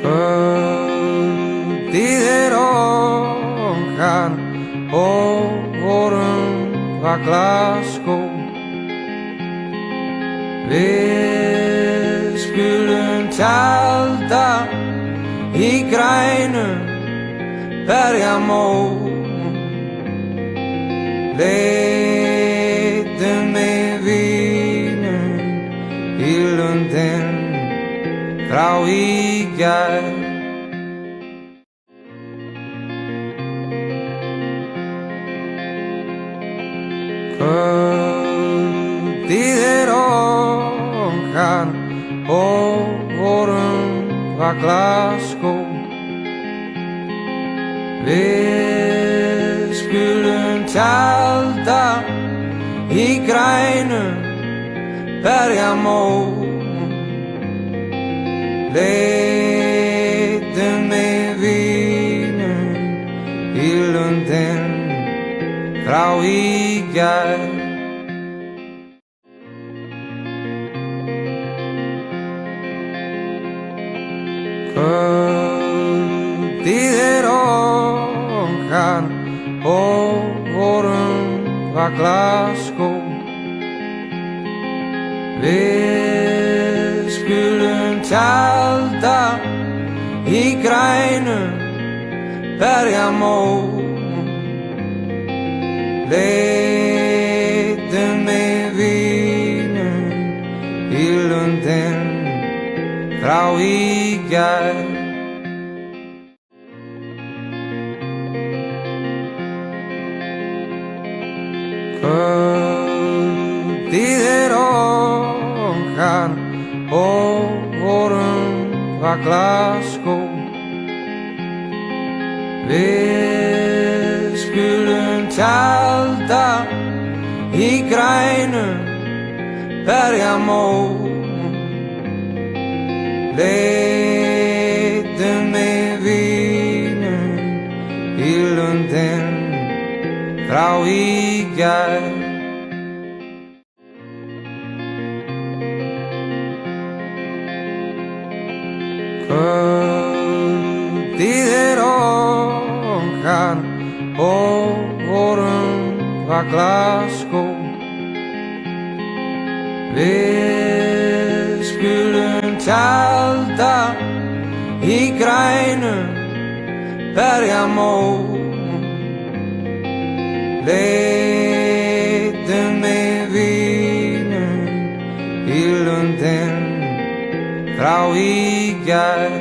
Kvöldið okkar og vorum var Glasgow. Við skulum tjalda í grænum berjamóum. Leitum með vínum í lundin frá í gær. Kvöldið okkar og vorum var Glasgow. Við skulum tjalda í grænum berjamóum. Leitum með vínum í lundin frá í gær. Kvöldið okkar og vorum var Glasgow. Við skulum tjalda í grænum berjamóum. Leitum með vínum í lundin frá í gær. Kvöldið okkar og vorum var Glasgow. Við skulum tjalda í grænum berjamóum. Leitum með vínum í lundin frá í gær. Kvöldið okkar og vorum var Glasgow. Við skulum tjalda í grænum berjamóum. Leitum með vínum í lundin frá í gær.